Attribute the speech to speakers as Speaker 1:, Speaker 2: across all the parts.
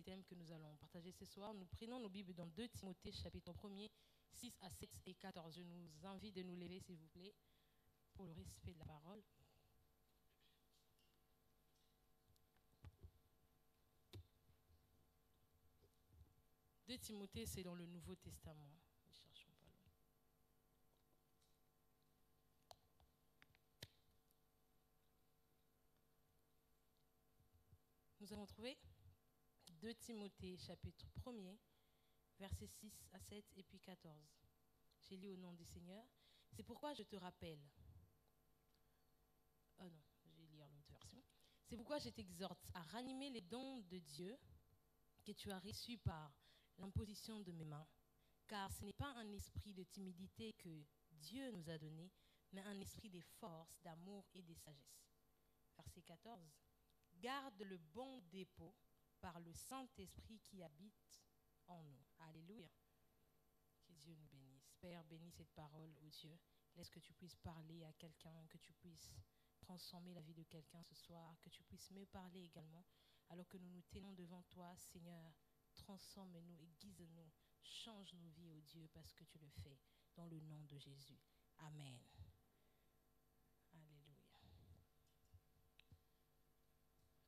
Speaker 1: thème que nous allons partager ce soir. Nous prenons nos Bibles dans 2 Timothée, chapitre 1er, 6 à 7 et 14. Je nous invite de nous lever, s'il vous plaît, pour le respect de la parole. De Timothée, c'est dans le Nouveau Testament. Ne cherchons pas loin. Nous avons trouvé 2 Timothée, chapitre 1er, versets 6 à 7 et puis 14. J'ai lu au nom du Seigneur. C'est pourquoi je te rappelle. Oh non, je vais lire l'autre version. C'est pourquoi je t'exhorte à ranimer les dons de Dieu que tu as reçus par l'imposition de mes mains, car ce n'est pas un esprit de timidité que Dieu nous a donné, mais un esprit de force, d'amour et de sagesse. Verset 14. Garde le bon dépôt par le Saint-Esprit qui habite en nous. Alléluia. Que Dieu nous bénisse. Père, bénis cette parole, ô Dieu. Laisse que tu puisses parler à quelqu'un, que tu puisses transformer la vie de quelqu'un ce soir, que tu puisses me parler également, alors que nous nous tenons devant toi, Seigneur. Transforme-nous, aiguise-nous, change nos vies, ô Dieu, parce que tu le fais, dans le nom de Jésus. Amen. Alléluia.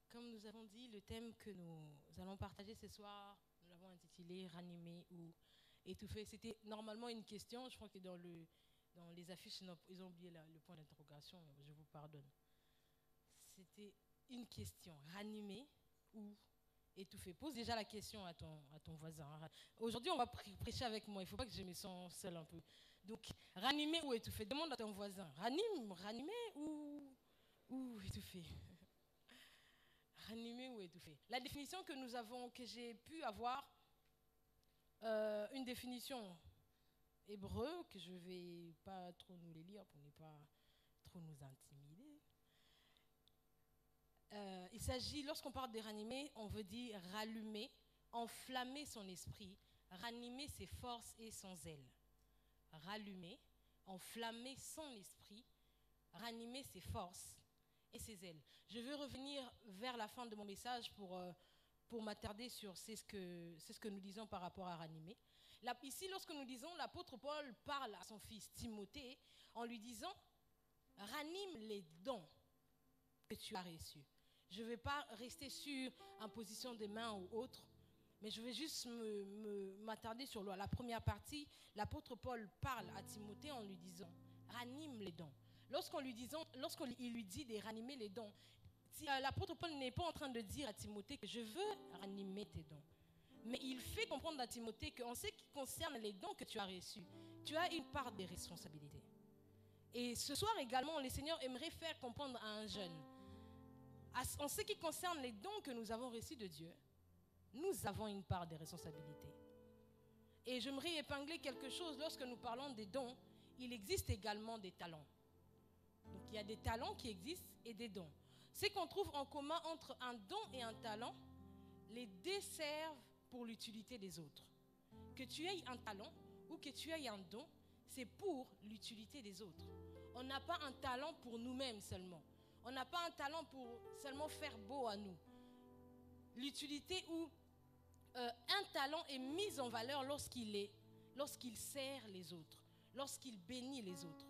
Speaker 1: Comme nous avons dit, le thème que nous allons partager ce soir, nous l'avons intitulé « Ranimer ou étouffer ». C'était normalement une question, je crois que dans les affiches, ils ont oublié le point d'interrogation, je vous pardonne. C'était une question, ranimer ou étouffer. Pose déjà la question à ton voisin. Aujourd'hui, on va prêcher avec moi, il ne faut pas que je me sente seul un peu. Donc, ranimer ou étouffer, demande à ton voisin, ranimer ou étouffer. Ranimer ou étouffer. La définition que j'ai pu avoir, une définition hébreu, que je ne vais pas trop nous les lire pour ne pas trop nous intimider. Il s'agit, lorsqu'on parle de ranimer, on veut dire rallumer, enflammer son esprit, ranimer ses forces et son zèle. Rallumer, enflammer son esprit, ranimer ses forces et ses ailes. Je veux revenir vers la fin de mon message pour m'attarder sur ce que nous disons par rapport à ranimer. Là, ici, lorsque nous disons, l'apôtre Paul parle à son fils Timothée en lui disant « Ranime les dons que tu as reçus ». Je ne vais pas rester sur imposition des mains ou autre, mais je vais juste m'attarder sur la première partie. L'apôtre Paul parle à Timothée en lui disant « Ranime les dons ». Lorsqu'il lui dit de ranimer les dons, l'apôtre Paul n'est pas en train de dire à Timothée que je veux ranimer tes dons. Mais il fait comprendre à Timothée qu'en ce qui concerne les dons que tu as reçus, tu as une part de responsabilité. Et ce soir également, le Seigneur aimerait faire comprendre à un jeune, en ce qui concerne les dons que nous avons reçus de Dieu, nous avons une part de responsabilité. Et j'aimerais épingler quelque chose. Lorsque nous parlons des dons, il existe également des talents. Donc il y a des talents qui existent et des dons. Ce qu'on trouve en commun entre un don et un talent, les deux servent pour l'utilité des autres. Que tu aies un talent ou que tu aies un don, c'est pour l'utilité des autres. On n'a pas un talent pour nous-mêmes seulement. On n'a pas un talent pour seulement faire beau à nous. L'utilité ou un talent est mis en valeur lorsqu'il sert les autres, lorsqu'il bénit les autres.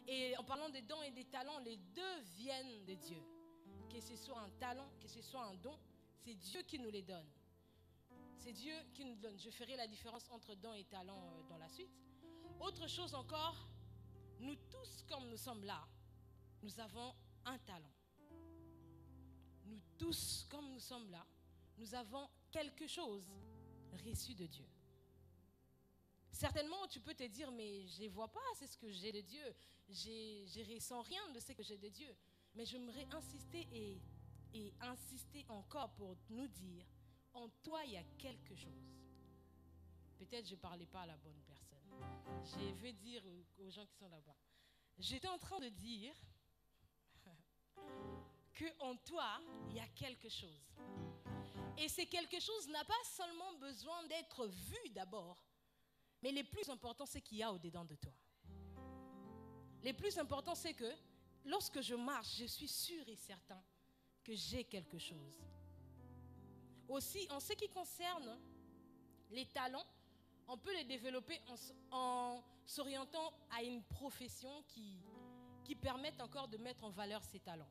Speaker 1: Et en parlant des dons et des talents, les deux viennent de Dieu. Que ce soit un talent, que ce soit un don, c'est Dieu qui nous les donne. C'est Dieu qui nous donne. Je ferai la différence entre don et talent dans la suite. Autre chose encore, nous tous, comme nous sommes là, nous avons un talent. Nous tous, comme nous sommes là, nous avons quelque chose reçu de Dieu. Certainement, tu peux te dire, mais je ne vois pas, c'est ce que j'ai de Dieu. Je ne ressens rien de ce que j'ai de Dieu. Mais j'aimerais insister et insister encore pour nous dire, en toi, il y a quelque chose. Peut-être que je ne parlais pas à la bonne personne. Je veux dire aux gens qui sont là-bas. J'étais en train de dire qu'en toi, il y a quelque chose. Et ce quelque chose n'a pas seulement besoin d'être vu d'abord, mais le plus important, c'est qu'il y a au-dedans de toi. Le plus important, c'est que lorsque je marche, je suis sûr et certain que j'ai quelque chose. Aussi, en ce qui concerne les talents, on peut les développer en s'orientant à une profession qui permette encore de mettre en valeur ces talents.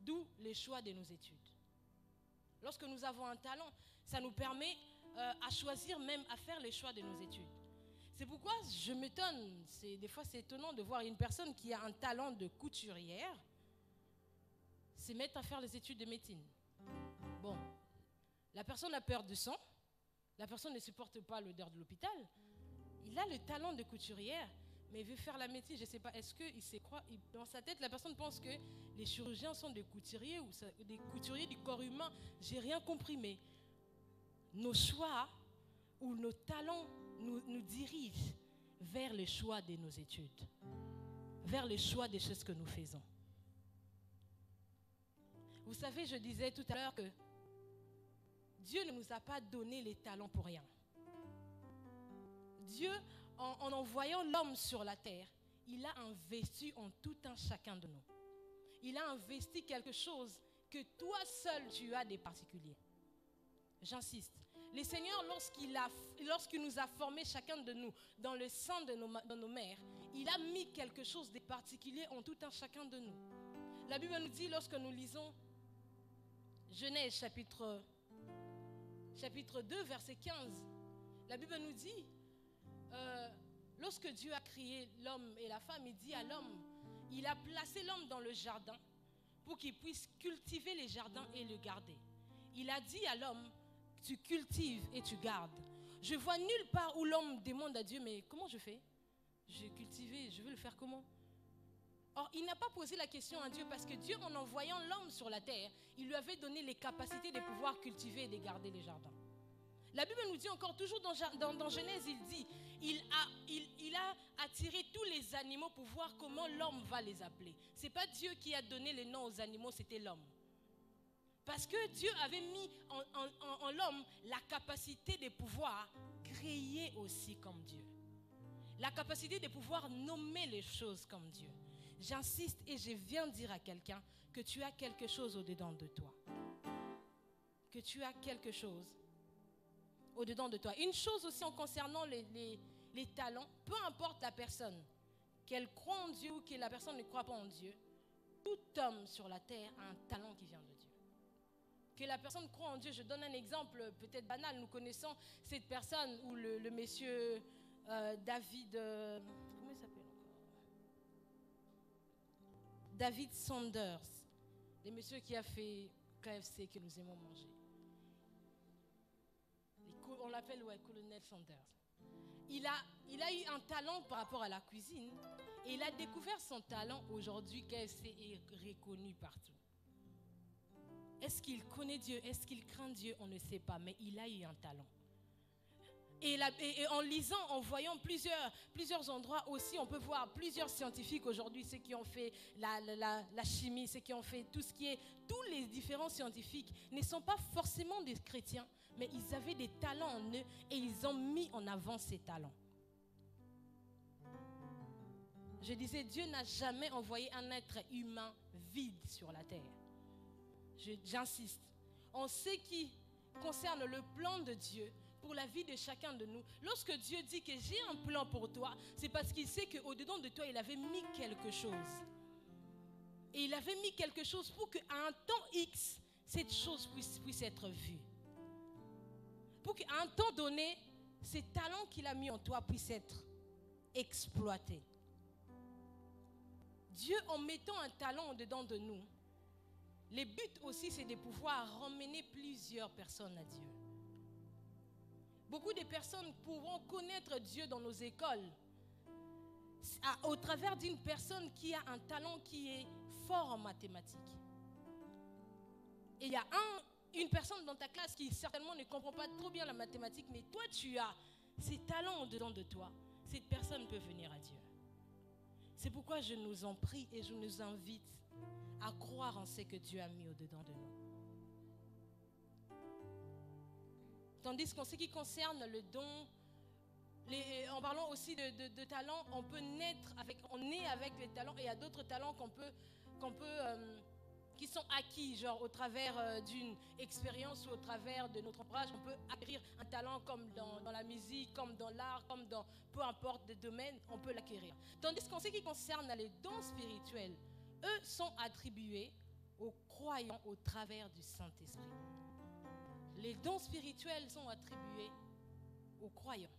Speaker 1: D'où les choix de nos études. Lorsque nous avons un talent, ça nous permet à choisir même, à faire les choix de nos études. C'est pourquoi je m'étonne, des fois c'est étonnant de voir une personne qui a un talent de couturière se mettre à faire les études de médecine. Bon, la personne a peur du sang, la personne ne supporte pas l'odeur de l'hôpital, il a le talent de couturière, mais il veut faire la médecine, je ne sais pas, est-ce qu'il se croit, dans sa tête, la personne pense que les chirurgiens sont des couturiers ou des couturiers du corps humain, j'ai rien compris, mais nos choix ou nos talents nous dirigent vers le choix de nos études, vers le choix des choses que nous faisons. Vous savez, je disais tout à l'heure que Dieu ne nous a pas donné les talents pour rien. Dieu, en envoyant l'homme sur la terre, il a investi en tout un chacun de nous. Il a investi quelque chose que toi seul tu as des particuliers. J'insiste. Le Seigneur, lorsqu'il nous a formés chacun de nous dans le sein de nos mères, il a mis quelque chose de particulier en tout un chacun de nous. La Bible nous dit, lorsque nous lisons Genèse chapitre 2, verset 15, la Bible nous dit, lorsque Dieu a créé l'homme et la femme, il dit à l'homme, il a placé l'homme dans le jardin pour qu'il puisse cultiver les jardins et le garder. Il a dit à l'homme, tu cultives et tu gardes. Je vois nulle part où l'homme demande à Dieu, mais comment je fais? Je vais cultiver, je veux le faire comment? Or, il n'a pas posé la question à Dieu parce que Dieu, en envoyant l'homme sur la terre, il lui avait donné les capacités de pouvoir cultiver et de garder les jardins. La Bible nous dit encore, toujours dans Genèse, il dit, il a attiré tous les animaux pour voir comment l'homme va les appeler. Ce n'est pas Dieu qui a donné les noms aux animaux, c'était l'homme. Parce que Dieu avait mis en l'homme la capacité de pouvoir créer aussi comme Dieu. La capacité de pouvoir nommer les choses comme Dieu. J'insiste et je viens dire à quelqu'un que tu as quelque chose au-dedans de toi. Que tu as quelque chose au-dedans de toi. Une chose aussi en concernant les talents, peu importe la personne, qu'elle croit en Dieu ou que la personne ne croit pas en Dieu, tout homme sur la terre a un talent qui vient de Dieu. Que la personne croit en Dieu, je donne un exemple peut-être banal, nous connaissons cette personne ou le monsieur David, comment il s'appelle encore? David Sanders, le monsieur qui a fait KFC que nous aimons manger. On l'appelle colonel Sanders. Il a eu un talent par rapport à la cuisine et il a découvert son talent aujourd'hui. KFC est reconnu partout. Est-ce qu'il connaît Dieu? Est-ce qu'il craint Dieu? On ne sait pas, mais il a eu un talent. Et en lisant, en voyant plusieurs endroits aussi, on peut voir plusieurs scientifiques aujourd'hui, ceux qui ont fait la chimie, ceux qui ont fait tout ce qui est... Tous les différents scientifiques ne sont pas forcément des chrétiens, mais ils avaient des talents en eux et ils ont mis en avant ces talents. Je disais, Dieu n'a jamais envoyé un être humain vide sur la terre. J'insiste. En ce qui concerne le plan de Dieu pour la vie de chacun de nous, lorsque Dieu dit que j'ai un plan pour toi, c'est parce qu'il sait qu'au-dedans de toi, il avait mis quelque chose. Et il avait mis quelque chose pour qu'à un temps X, cette chose puisse être vue. Pour qu'à un temps donné, ces talents qu'il a mis en toi puissent être exploités. Dieu, en mettant un talent au-dedans de nous, le but aussi, c'est de pouvoir ramener plusieurs personnes à Dieu. Beaucoup de personnes pourront connaître Dieu dans nos écoles au travers d'une personne qui a un talent qui est fort en mathématiques. Et il y a une personne dans ta classe qui certainement ne comprend pas trop bien la mathématique, mais toi, tu as ces talents au-dedans de toi. Cette personne peut venir à Dieu. C'est pourquoi je nous en prie et je nous invite à croire en ce que Dieu a mis au-dedans de nous. Tandis qu'en ce qui concerne le don, en parlant aussi de talents, on naît avec les talents et il y a d'autres talents qui sont acquis, genre au travers d'une expérience ou au travers de notre entourage. On peut acquérir un talent comme dans la musique, comme dans l'art, comme dans peu importe des domaines, on peut l'acquérir. Tandis qu'en ce qui concerne les dons spirituels, eux sont attribués aux croyants au travers du Saint-Esprit. Les dons spirituels sont attribués aux croyants,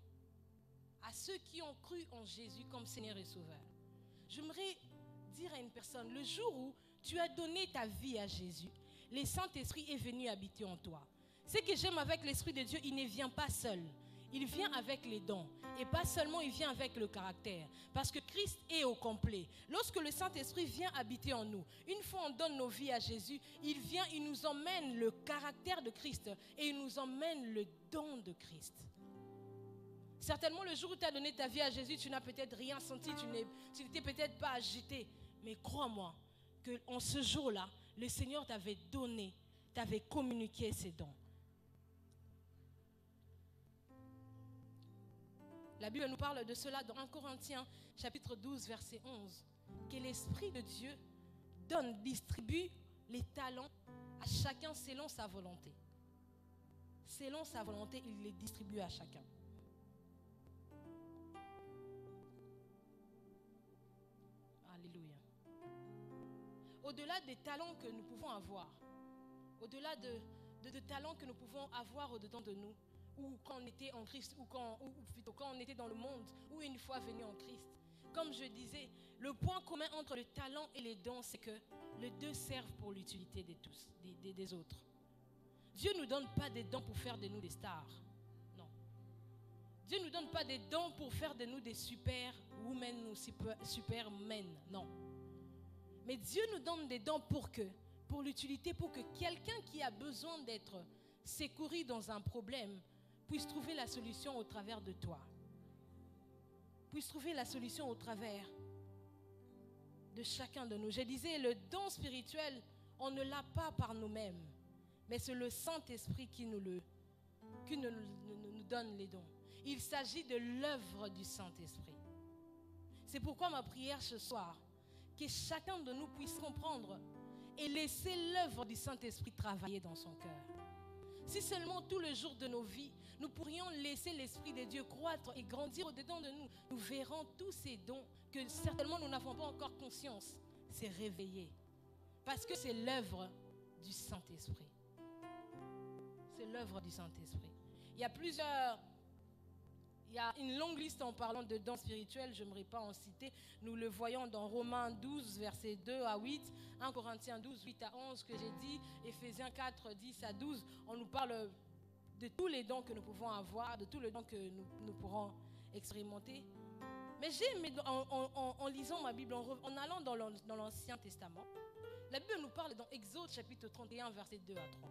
Speaker 1: à ceux qui ont cru en Jésus comme Seigneur et Sauveur. J'aimerais dire à une personne, le jour où tu as donné ta vie à Jésus, le Saint-Esprit est venu habiter en toi. Ce que j'aime avec l'Esprit de Dieu, il ne vient pas seul. Il vient avec les dons. Et pas seulement, il vient avec le caractère. Parce que Christ est au complet. Lorsque le Saint-Esprit vient habiter en nous, une fois on donne nos vies à Jésus, il vient, il nous emmène le caractère de Christ et il nous emmène le don de Christ. Certainement, le jour où tu as donné ta vie à Jésus, tu n'as peut-être rien senti, tu n'étais peut-être pas agité. Mais crois-moi, qu'en ce jour-là, le Seigneur t'avait donné, t'avait communiqué ses dons. La Bible nous parle de cela dans 1 Corinthiens, chapitre 12, verset 11. Que l'Esprit de Dieu distribue les talents à chacun selon sa volonté. Selon sa volonté, il les distribue à chacun. Alléluia. Au-delà des talents que nous pouvons avoir, au-delà de talents que nous pouvons avoir au-dedans de nous, ou quand on était en Christ, ou plutôt quand on était dans le monde, ou une fois venu en Christ. Comme je disais, le point commun entre le talent et les dons, c'est que les deux servent pour l'utilité des autres. Dieu ne nous donne pas des dons pour faire de nous des stars. Non. Dieu ne nous donne pas des dons pour faire de nous des super women ou super men. Non. Mais Dieu nous donne des dons pour l'utilité, pour que quelqu'un qui a besoin d'être secouru dans un problème puisse trouver la solution au travers de toi. Puisse trouver la solution au travers de chacun de nous. Je disais, le don spirituel, on ne l'a pas par nous-mêmes, mais c'est le Saint-Esprit qui nous donne les dons. Il s'agit de l'œuvre du Saint-Esprit. C'est pourquoi ma prière ce soir, que chacun de nous puisse comprendre et laisser l'œuvre du Saint-Esprit travailler dans son cœur. Si seulement tous les jours de nos vies, nous pourrions laisser l'Esprit de Dieu croître et grandir au-dedans de nous, nous verrons tous ces dons que certainement nous n'avons pas encore conscience, c'est réveillé. Parce que c'est l'œuvre du Saint-Esprit. C'est l'œuvre du Saint-Esprit. Il y a une longue liste en parlant de dons spirituels, je n'aimerais pas en citer. Nous le voyons dans Romains 12, versets 2 à 8, 1 Corinthiens 12, 8 à 11 que j'ai dit, Éphésiens 4, 10 à 12. On nous parle de tous les dons que nous pouvons avoir, de tous les dons que nous pourrons expérimenter. Mais j'ai aimé, en lisant ma Bible, en allant dans l'Ancien Testament, la Bible nous parle dans Exode chapitre 31, versets 2 à 3.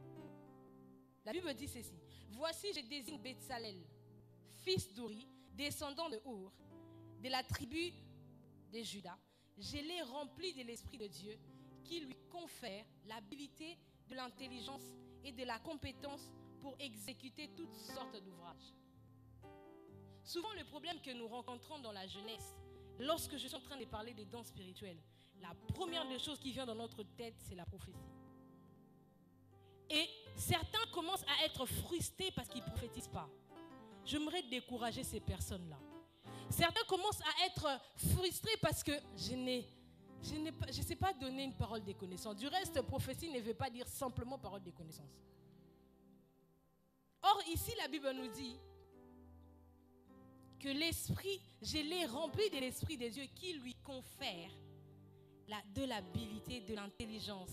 Speaker 1: La Bible dit ceci: voici, je désigne Betsalel, fils d'Uri, descendant de Our, de la tribu de Juda. Je l'ai rempli de l'Esprit de Dieu qui lui confère l'habilité, de l'intelligence et de la compétence pour exécuter toutes sortes d'ouvrages. Souvent, le problème que nous rencontrons dans la jeunesse, lorsque je suis en train de parler des dons spirituels, la première des choses qui vient dans notre tête, c'est la prophétie. Et certains commencent à être frustrés parce qu'ils ne prophétisent pas. J'aimerais décourager ces personnes-là. Certains commencent à être frustrés parce que je ne sais pas donner une parole de connaissance. Du reste, prophétie ne veut pas dire simplement parole de connaissance. Or, ici, la Bible nous dit que l'Esprit, je l'ai rempli de l'Esprit de Dieu qui lui confère de l'habilité, de l'intelligence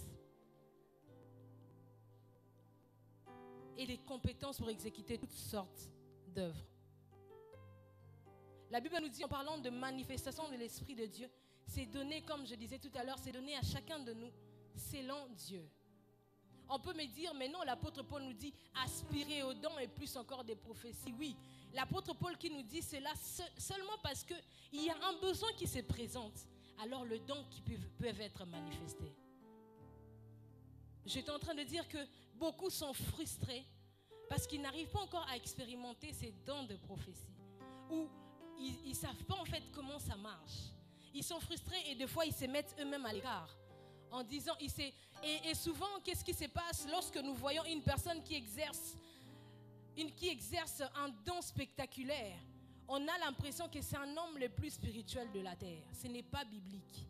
Speaker 1: et des compétences pour exécuter toutes sortes d'œuvres. La Bible nous dit, en parlant de manifestation de l'Esprit de Dieu, c'est donné, comme je disais tout à l'heure, c'est donné à chacun de nous selon Dieu. On peut me dire, mais non, l'apôtre Paul nous dit aspirer aux dons et plus encore des prophéties. Oui, l'apôtre Paul qui nous dit cela seulement parce qu'il y a un besoin qui se présente, alors le don qui peuvent être manifestés. J'étais en train de dire que beaucoup sont frustrés parce qu'ils n'arrivent pas encore à expérimenter ces dons de prophétie. Ou ils ne savent pas en fait comment ça marche. Ils sont frustrés et des fois ils se mettent eux-mêmes à l'écart. en disant, et souvent, qu'est-ce qui se passe lorsque nous voyons une personne qui exerce un don spectaculaire? On a l'impression que c'est un homme le plus spirituel de la terre. Ce n'est pas biblique.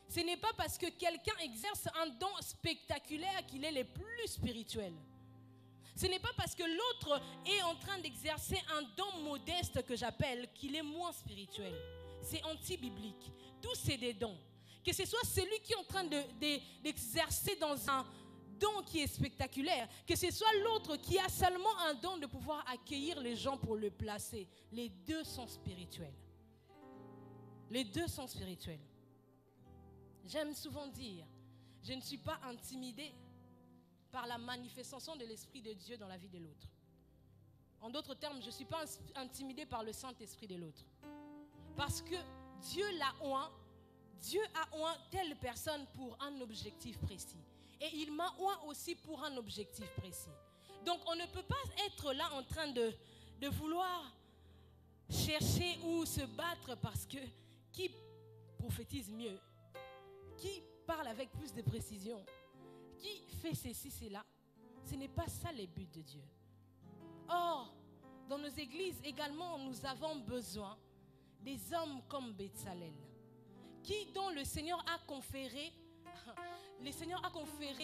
Speaker 1: Ce n'est pas parce que quelqu'un exerce un don spectaculaire qu'il est le plus spirituel. Ce n'est pas parce que l'autre est en train d'exercer un don modeste que j'appelle qu'il est moins spirituel. C'est anti-biblique. Tous c'est des dons. Que ce soit celui qui est en train d'exercer dans un don qui est spectaculaire, que ce soit l'autre qui a seulement un don de pouvoir accueillir les gens pour le placer. Les deux sont spirituels. Les deux sont spirituels. J'aime souvent dire, je ne suis pas intimidée par la manifestation de l'Esprit de Dieu dans la vie de l'autre. En d'autres termes, je ne suis pas intimidée par le Saint-Esprit de l'autre. Parce que Dieu a oint telle personne pour un objectif précis. Et il m'a oint aussi pour un objectif précis. Donc on ne peut pas être là en train de vouloir chercher ou se battre parce que qui prophétise mieux, qui parle avec plus de précision, qui fait ceci, cela. Ce n'est pas ça le but de Dieu. Or, dans nos églises également, nous avons besoin des hommes comme Betsalel, dont le Seigneur a conféré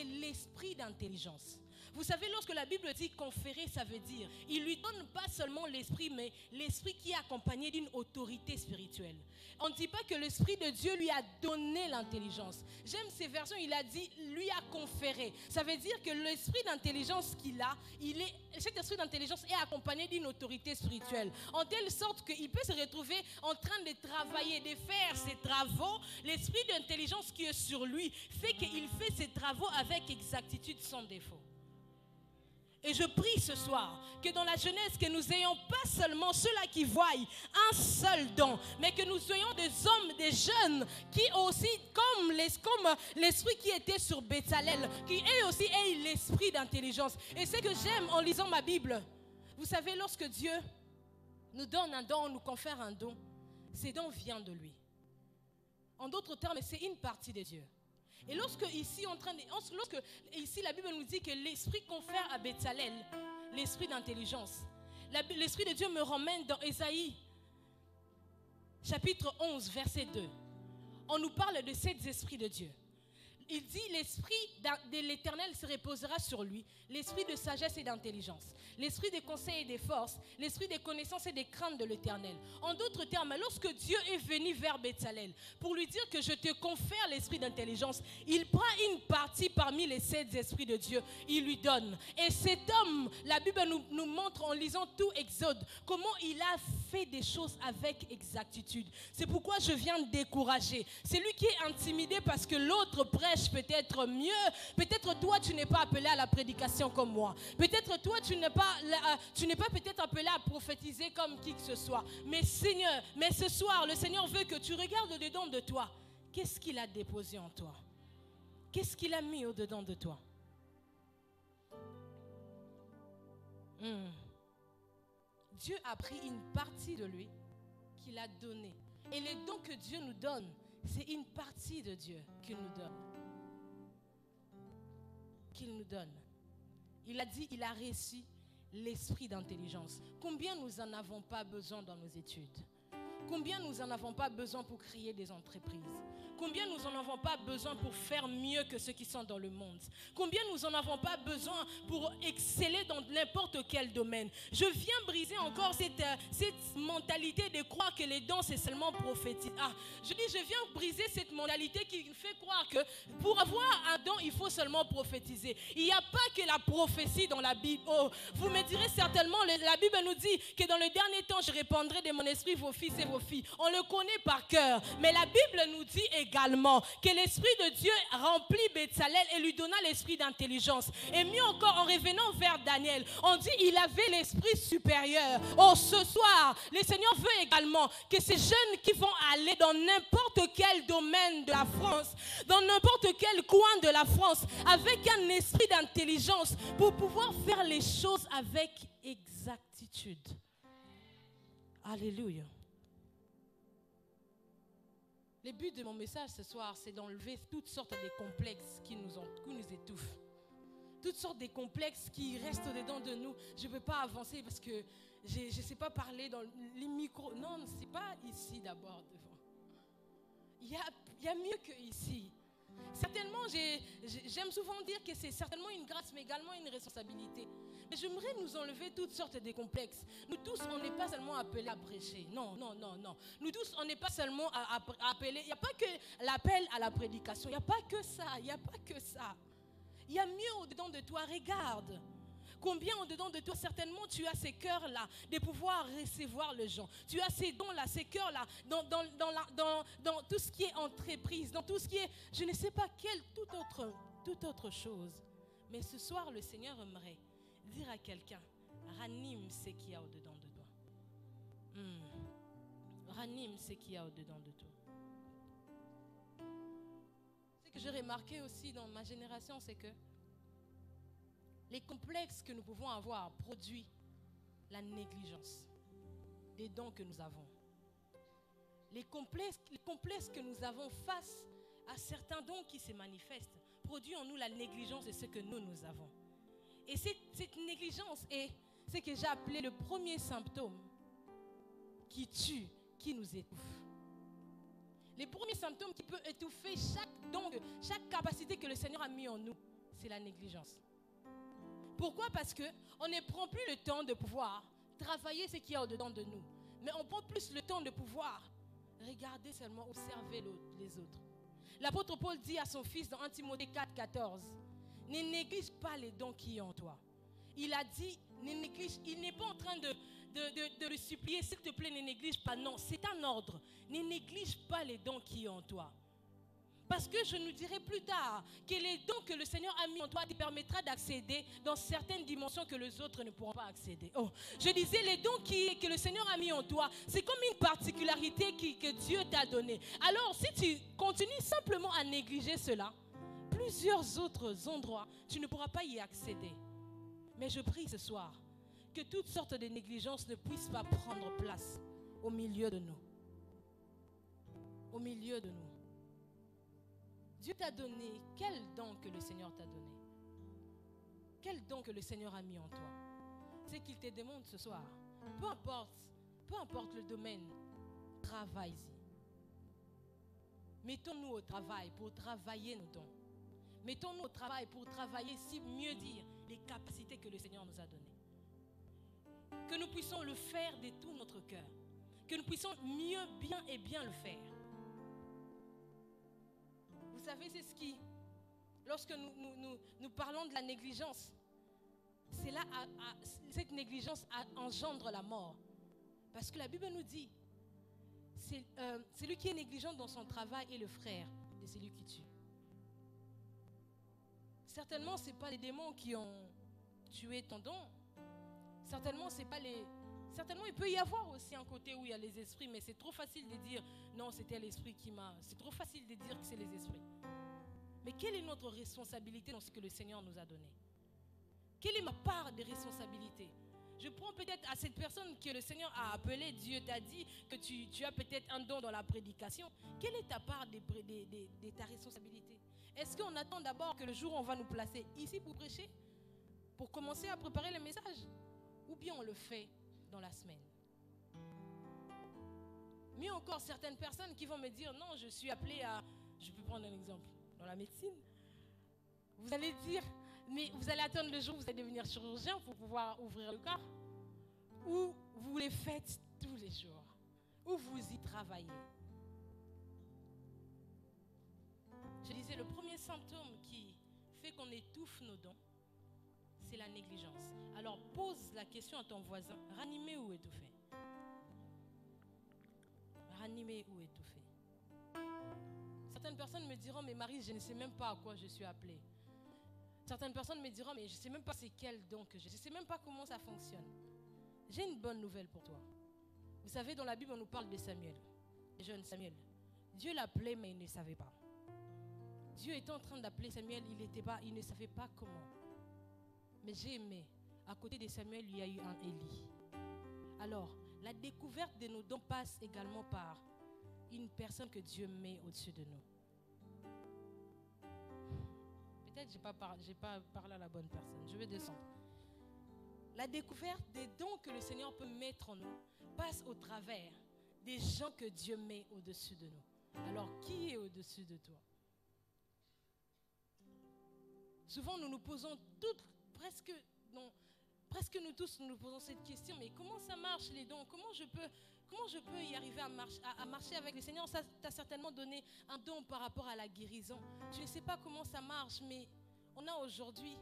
Speaker 1: l'esprit d'intelligence. Vous savez, lorsque la Bible dit conférer, ça veut dire, il lui donne pas seulement l'esprit, mais l'esprit qui est accompagné d'une autorité spirituelle. On ne dit pas que l'Esprit de Dieu lui a donné l'intelligence. J'aime ces versions, il a dit, lui a conféré. Ça veut dire que l'esprit d'intelligence qu'il a, cet esprit d'intelligence est accompagné d'une autorité spirituelle. En telle sorte qu'il peut se retrouver en train de travailler, de faire ses travaux. L'esprit d'intelligence qui est sur lui fait qu'il fait ses travaux avec exactitude, sans défaut. Et je prie ce soir que dans la jeunesse, que nous n'ayons pas seulement ceux-là qui voient un seul don, mais que nous soyons des hommes, des jeunes qui aussi, comme l'esprit qui était sur Betsalel, qui eux aussi aient l'esprit d'intelligence. Et ce que j'aime en lisant ma Bible, vous savez, lorsque Dieu nous donne un don, nous confère un don, ce don vient de lui. En d'autres termes, c'est une partie de Dieu. Et lorsque ici la Bible nous dit que l'Esprit confère à Betsalel l'esprit d'intelligence, l'Esprit de Dieu me ramène dans Ésaïe chapitre 11 verset 2. On nous parle de cet esprit de Dieu. Il dit l'esprit de l'Éternel se reposera sur lui, l'esprit de sagesse et d'intelligence, l'esprit de conseil et de force, l'esprit de connaissance et de crainte de l'Éternel. En d'autres termes, lorsque Dieu est venu vers Betsalel pour lui dire que je te confère l'esprit d'intelligence, il prend une partie parmi les 7 esprits de Dieu, il lui donne. Et cet homme, la Bible nous montre en lisant tout Exode, comment il a fait des choses avec exactitude. C'est pourquoi je viens de décourager. C'est lui qui est intimidé parce que l'autre prêche peut-être mieux. Peut-être toi, tu n'es pas appelé à la prédication comme moi. Peut-être toi, tu n'es pas peut-être appelé à prophétiser comme qui que ce soit. Mais Seigneur, ce soir, le Seigneur veut que tu regardes au-dedans de toi. Qu'est-ce qu'il a déposé en toi? Qu'est-ce qu'il a mis au-dedans de toi? Dieu a pris une partie de lui qu'il a donnée. Et les dons que Dieu nous donne, c'est une partie de Dieu qu'il nous donne. Il a dit, il a reçu l'esprit d'intelligence. Combien nous n'en avons pas besoin dans nos études? Combien nous n'en avons pas besoin pour créer des entreprises? Combien nous n'en avons pas besoin pour faire mieux que ceux qui sont dans le monde? Combien nous n'en avons pas besoin pour exceller dans n'importe quel domaine? Je viens briser encore cette mentalité de croire que les dons c'est seulement prophétique. Je viens briser cette mentalité qui fait croire que pour avoir un don, il faut seulement prophétiser. Il n'y a pas que la prophétie dans la Bible. Oh, vous me direz certainement, la Bible nous dit que dans le dernier temps, je répandrai de mon esprit vos fils et vos filles. On le connaît par cœur. Mais la Bible nous dit également que l'Esprit de Dieu remplit Betsalel et lui donna l'esprit d'intelligence. Et mieux encore, en revenant vers Daniel, on dit il avait l'esprit supérieur. Oh, ce soir, le Seigneur veut également que ces jeunes qui vont aller dans n'importe quel domaine de la France, dans n'importe quel coin de la France, avec un esprit d'intelligence pour pouvoir faire les choses avec exactitude. Alléluia. Le but de mon message ce soir, c'est d'enlever toutes sortes de complexes qui nous étouffent. Toutes sortes de complexes qui restent au-dedans de nous. Je ne peux pas avancer parce que je ne sais pas parler dans les micros. Non, ce n'est pas ici d'abord devant. Il y a mieux que ici. Certainement, j'aime souvent dire que c'est certainement une grâce, mais également une responsabilité. Mais j'aimerais nous enlever toutes sortes de complexes. Nous tous, on n'est pas seulement appelés à prêcher. Non, non, non, non. Nous tous, on n'est pas seulement appelés. Il n'y a pas que l'appel à la prédication. Il n'y a pas que ça. Il n'y a pas que ça. Il y a mieux au-dedans de toi. Regarde. Combien au-dedans de toi, certainement, tu as ces cœurs-là de pouvoir recevoir les gens. Tu as ces dons-là, ces cœurs-là, dans tout ce qui est entreprise, dans tout ce qui est, je ne sais pas quelle toute autre chose. Mais ce soir, le Seigneur aimerait dire à quelqu'un, ranime ce qu'il y a au-dedans de toi. Ranime ce qu'il y a au-dedans de toi. Ce que j'ai remarqué aussi dans ma génération, c'est que les complexes que nous pouvons avoir produisent la négligence des dons que nous avons. Les complexes que nous avons face à certains dons qui se manifestent produisent en nous la négligence de ce que nous avons. Et cette négligence est ce que j'ai appelé le premier symptôme qui tue, qui nous étouffe. Le premier symptôme qui peut étouffer chaque don, chaque capacité que le Seigneur a mis en nous, c'est la négligence. Pourquoi? Parce qu'on ne prend plus le temps de pouvoir travailler ce qu'il y a au-dedans de nous. Mais on prend plus le temps de pouvoir regarder seulement, observer les autres. L'apôtre Paul dit à son fils dans 1 Timothée 4, 14, ne néglige pas les dons qui sont en toi. Il a dit, il n'est pas en train de le supplier, s'il te plaît, ne néglige pas. Non, c'est un ordre. Ne néglige pas les dons qui sont en toi. Parce que je nous dirai plus tard que les dons que le Seigneur a mis en toi te permettra d'accéder dans certaines dimensions que les autres ne pourront pas accéder. Oh, je disais, les dons que le Seigneur a mis en toi, c'est comme une particularité que Dieu t'a donnée. Alors, si tu continues simplement à négliger cela, plusieurs autres endroits, tu ne pourras pas y accéder. Mais je prie ce soir que toutes sortes de négligences ne puissent pas prendre place au milieu de nous. Au milieu de nous. Dieu t'a donné, quel don que le Seigneur t'a donné? Quel don que le Seigneur a mis en toi? C'est qu'il te demande ce soir. Peu importe le domaine, travaille-y. Mettons-nous au travail pour travailler nos dons. Mettons-nous au travail pour travailler, si mieux dire, les capacités que le Seigneur nous a données. Que nous puissions le faire de tout notre cœur. Que nous puissions mieux, bien et bien le faire. Vous savez, c'est ce qui, lorsque nous parlons de la négligence, c'est là, cette négligence engendre la mort. Parce que la Bible nous dit, celui qui est négligent dans son travail est le frère de celui qui tue. Certainement, ce n'est pas les démons qui ont tué ton don. Certainement, c'est pas les... Certainement, il peut y avoir aussi un côté où il y a les esprits, mais c'est trop facile de dire non, c'était l'esprit qui m'a... C'est trop facile de dire que c'est les esprits. Mais quelle est notre responsabilité dans ce que le Seigneur nous a donné? Quelle est ma part de responsabilité? Je prends peut-être à cette personne que le Seigneur a appelée, Dieu t'a dit que tu as peut-être un don dans la prédication. Quelle est ta part de ta responsabilité? Est-ce qu'on attend d'abord que le jour où on va nous placer ici pour prêcher, pour commencer à préparer le message? Ou bien on le fait dans la semaine? Mieux encore, certaines personnes qui vont me dire non, je suis appelée à... Je peux prendre un exemple. Dans la médecine, vous allez dire, mais vous allez attendre le jour où vous allez devenir chirurgien pour pouvoir ouvrir le corps, ou vous les faites tous les jours, ou vous y travaillez. Je disais, le premier symptôme qui fait qu'on étouffe nos dons, c'est la négligence. Alors pose la question à ton voisin, ranimer ou étouffer? Ranimer ou étouffer? Certaines personnes me diront, mais Marie, je ne sais même pas à quoi je suis appelée. Certaines personnes me diront, mais je ne sais même pas c'est quel don que j'ai. Je ne sais même pas comment ça fonctionne. J'ai une bonne nouvelle pour toi. Vous savez, dans la Bible, on nous parle de Samuel, le jeune Samuel. Dieu l'appelait, mais il ne savait pas. Dieu était en train d'appeler Samuel, il ne savait pas comment. Mais j'ai aimé, à côté de Samuel, il y a eu un Élie. Alors, la découverte de nos dons passe également par une personne que Dieu met au-dessus de nous. Peut-être que je n'ai pas parlé à la bonne personne. Je vais descendre. La découverte des dons que le Seigneur peut mettre en nous passe au travers des gens que Dieu met au-dessus de nous. Alors, qui est au-dessus de toi? Souvent, nous nous posons presque nous tous, nous nous posons cette question, mais comment ça marche les dons? Comment je peux y arriver à marcher avec le Seigneur? Ça t'a certainement donné un don par rapport à la guérison. Je ne sais pas comment ça marche, mais on a aujourd'hui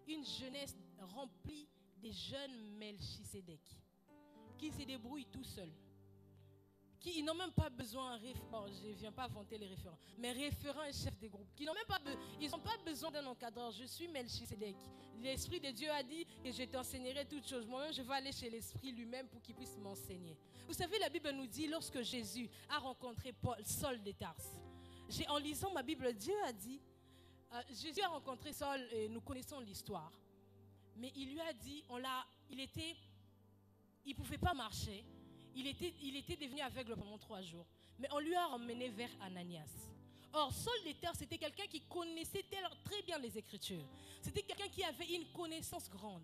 Speaker 1: une jeunesse remplie des jeunes Melchisédek qui se débrouillent tout seuls. Ils n'ont même pas besoin, bon, je ne viens pas vanter les référents, mais référents et chefs des groupes, ils n'ont pas besoin d'un encadreur. Je suis Melchisédek. L'Esprit de Dieu a dit que je t'enseignerai toutes choses. Moi-même, je vais aller chez l'Esprit lui-même pour qu'il puisse m'enseigner. Vous savez, la Bible nous dit, lorsque Jésus a rencontré Saul de Tarse, en lisant ma Bible, Dieu a dit, Jésus a rencontré Saul, et nous connaissons l'histoire, mais il lui a dit, il ne pouvait pas marcher. Il était devenu aveugle pendant 3 jours. Mais on lui a emmené vers Ananias. Or, Saul de Tarse, c'était quelqu'un qui connaissait très bien les Écritures. C'était quelqu'un qui avait une connaissance grande.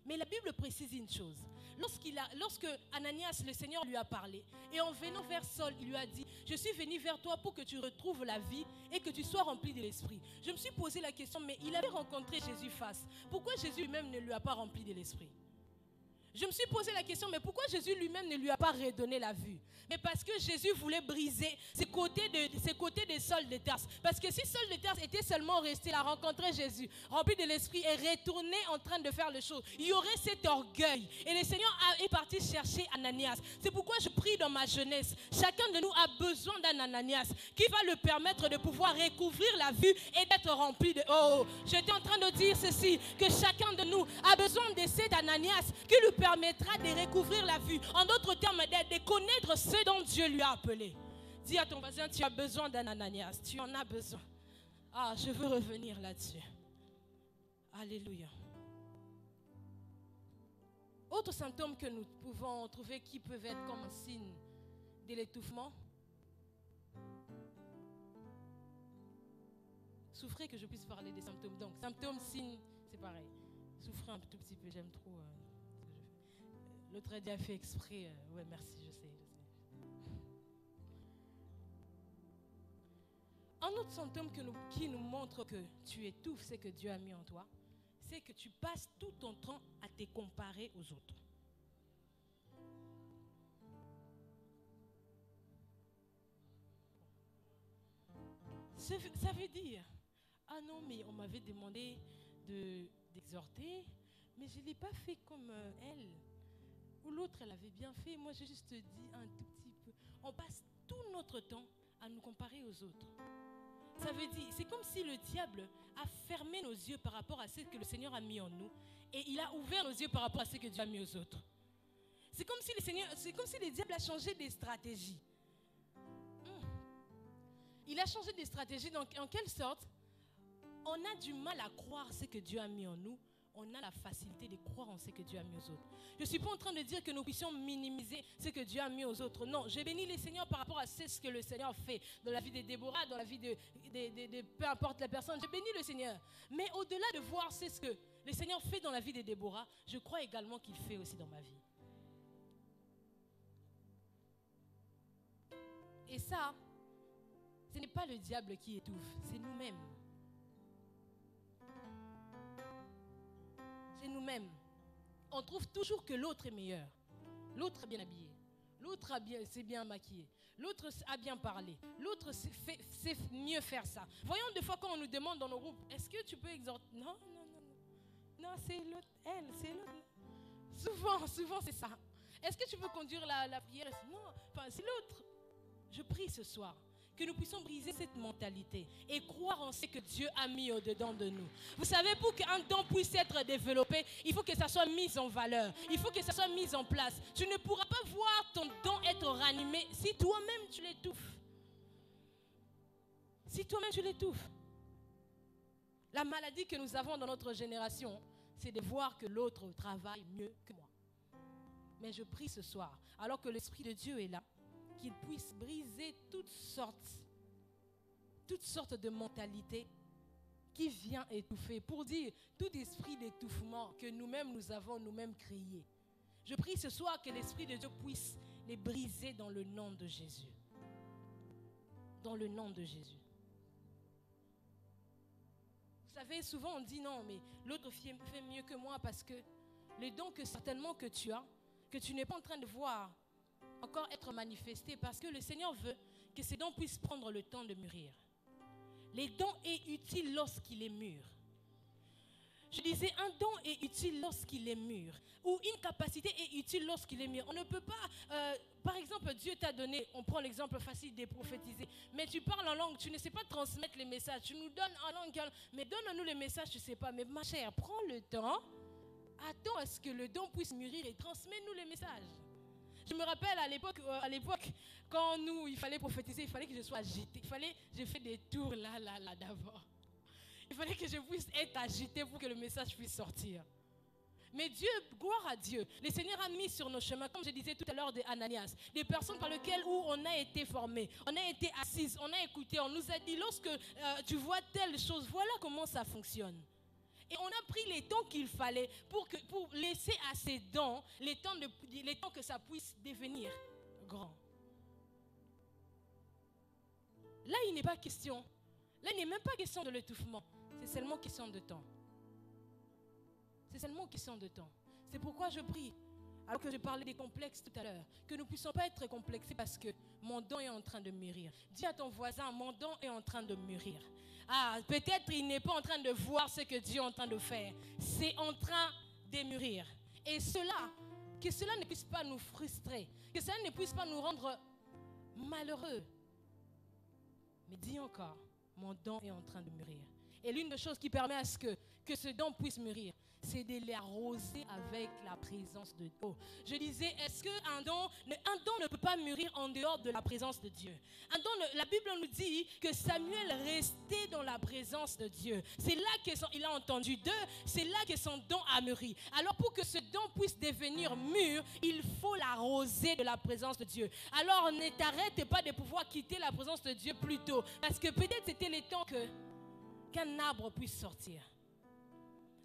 Speaker 1: Mais la Bible précise une chose. Lorsque Ananias, le Seigneur lui a parlé, et en venant vers Saul, il lui a dit, je suis venu vers toi pour que tu retrouves la vie et que tu sois rempli de l'Esprit. Je me suis posé la question, mais il avait rencontré Jésus face. Pourquoi Jésus lui-même ne lui a pas rempli de l'Esprit? Je me suis posé la question, mais pourquoi Jésus lui-même ne lui a pas redonné la vue? Mais parce que Jésus voulait briser ses côtés de Saul de Tarse. Parce que si Saul de Tarse était seulement resté là, rencontrer Jésus, rempli de l'Esprit et retourné en train de faire les choses, il y aurait cet orgueil. Et le Seigneur est parti chercher Ananias. C'est pourquoi je prie dans ma jeunesse. Chacun de nous a besoin d'un Ananias qui va le permettre de pouvoir recouvrir la vue et d'être rempli de... Oh, j'étais en train de dire ceci, que chacun de nous a besoin de cet Ananias qui lui permettra de recouvrir la vue. En d'autres termes, de connaître ce dont Dieu lui a appelé. Dis à ton voisin, tu as besoin d'un Ananias. Tu en as besoin. Ah, je veux revenir là-dessus. Alléluia. Autres symptômes que nous pouvons trouver qui peuvent être comme un signe de l'étouffement. Souffrez que je puisse parler des symptômes. Donc, symptômes, signes, c'est pareil. Souffrez un tout petit peu, j'aime trop ce que je fais. L'autre a déjà fait exprès. Ouais, merci, je sais. Un autre symptôme qui nous montre que tu étouffes, c'est que Dieu a mis en toi, c'est que tu passes tout ton temps à te comparer aux autres. Ça veut dire, ah non, mais on m'avait demandé d'exhorter, mais je ne l'ai pas fait comme elle. Ou l'autre, elle avait bien fait, moi j'ai juste dit un tout petit peu. On passe tout notre temps à nous comparer aux autres. Ça veut dire, c'est comme si le diable a fermé nos yeux par rapport à ce que le Seigneur a mis en nous, et il a ouvert nos yeux par rapport à ce que Dieu a mis aux autres. C'est comme si le diable a changé des stratégies. Il a changé des stratégies, donc en quelle sorte on a du mal à croire ce que Dieu a mis en nous. On a la facilité de croire en ce que Dieu a mis aux autres. Je ne suis pas en train de dire que nous puissions minimiser ce que Dieu a mis aux autres. Non, je bénis le Seigneur par rapport à ce que le Seigneur fait dans la vie de Déborah, dans la vie de peu importe la personne. Je bénis le Seigneur. Mais au-delà de voir ce que le Seigneur fait dans la vie de Déborah, je crois également qu'il fait aussi dans ma vie. Et ça, ce n'est pas le diable qui étouffe, c'est nous-mêmes. C'est nous-mêmes. On trouve toujours que l'autre est meilleur. L'autre est bien habillé. L'autre s'est bien maquillé. L'autre a bien parlé. L'autre sait mieux faire ça. Voyons des fois quand on nous demande dans nos groupes, est-ce que tu peux exhorter? Non. Non, c'est l'autre, elle, c'est l'autre. Souvent c'est ça. Est-ce que tu peux conduire la prière? Non, enfin, c'est l'autre. Je prie ce soir que nous puissions briser cette mentalité et croire en ce que Dieu a mis au-dedans de nous. Vous savez, pour qu'un don puisse être développé, il faut que ça soit mis en valeur. Il faut que ça soit mis en place. Tu ne pourras pas voir ton don être ranimé si toi-même tu l'étouffes. Si toi-même tu l'étouffes. La maladie que nous avons dans notre génération, c'est de voir que l'autre travaille mieux que moi. Mais je prie ce soir, alors que l'Esprit de Dieu est là, qu'il puisse briser toutes sortes de mentalités qui vient étouffer, pour dire tout esprit d'étouffement que nous-mêmes nous avons nous-mêmes créé. Je prie ce soir que l'Esprit de Dieu puisse les briser dans le nom de Jésus. Dans le nom de Jésus. Vous savez, souvent on dit non, mais l'autre fait mieux que moi parce que les dons que certainement que tu as, que tu n'es pas en train de voir encore être manifestés, parce que le Seigneur veut que ces dons puissent prendre le temps de mûrir. Les dons est utile lorsqu'il est mûr. Je disais, un don est utile lorsqu'il est mûr. Ou une capacité est utile lorsqu'il est mûr. On ne peut pas, par exemple, Dieu t'a donné, on prend l'exemple facile de prophétiser, mais tu parles en langue, tu ne sais pas transmettre les messages, tu nous donnes en langue, mais donne-nous les messages, tu ne sais pas. Mais ma chère, prends le temps, attends à ce que le don puisse mûrir et transmets-nous les messages. Je me rappelle à l'époque, quand il fallait prophétiser, il fallait que je sois agitée. J'ai fait des tours là d'abord. Il fallait que je puisse être agitée pour que le message puisse sortir. Mais Dieu, gloire à Dieu, le Seigneur a mis sur nos chemins, comme je disais tout à l'heure de Ananias, des personnes par lesquelles où on a été formés, on a été assises, on a écouté, on nous a dit, lorsque tu vois telle chose, voilà comment ça fonctionne. Et on a pris les temps qu'il fallait pour laisser à ces dons les temps que ça puisse devenir grand. Là, il n'est pas question. Là, il n'est même pas question de l'étouffement. C'est seulement question de temps. C'est seulement question de temps. C'est pourquoi je prie, alors que je parlais des complexes tout à l'heure, que nous ne puissions pas être complexés parce que mon don est en train de mûrir. Dis à ton voisin, mon don est en train de mûrir. Ah, peut-être il n'est pas en train de voir ce que Dieu est en train de faire. C'est en train de mûrir. Et que cela ne puisse pas nous frustrer, que cela ne puisse pas nous rendre malheureux. Mais dis encore, mon don est en train de mûrir. Et l'une des choses qui permet à ce que ce don puisse mûrir, c'est de l'arroser avec la présence de Dieu. Oh, je disais, est-ce qu'un don ne peut pas mûrir en dehors de la présence de Dieu? La Bible nous dit que Samuel restait dans la présence de Dieu. C'est là qu'il a entendu Dieu, c'est là que son don a mûri. Alors pour que ce don puisse devenir mûr, il faut l'arroser de la présence de Dieu. Alors ne t'arrête pas de pouvoir quitter la présence de Dieu plus tôt, parce que peut-être c'était le temps qu'un arbre puisse sortir.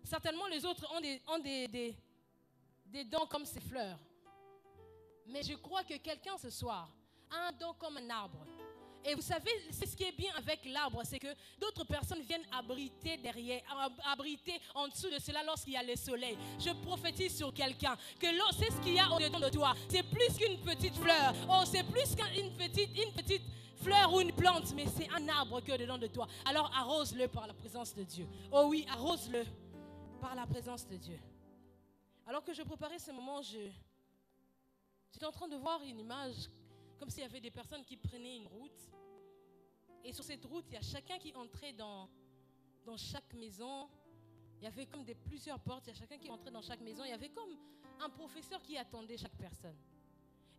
Speaker 1: Certainement, les autres ont des dons comme ces fleurs. Mais je crois que quelqu'un ce soir a un don comme un arbre. Et vous savez, c'est ce qui est bien avec l'arbre, c'est que d'autres personnes viennent abriter en dessous de cela lorsqu'il y a le soleil. Je prophétise sur quelqu'un que c'est ce qu'il y a au-dedans de toi. C'est plus qu'une petite fleur. Oh, c'est plus qu'une petite fleur ou une plante, mais c'est un arbre qui est au-dedans de toi. Alors arrose-le par la présence de Dieu. Oh oui, arrose-le par la présence de Dieu. Alors que je préparais ce moment, j'étais en train de voir une image comme s'il y avait des personnes qui prenaient une route. Et sur cette route, il y a chacun qui entrait dans chaque maison. Il y avait comme plusieurs portes. Il y a chacun qui entrait dans chaque maison. Il y avait comme un professeur qui attendait chaque personne.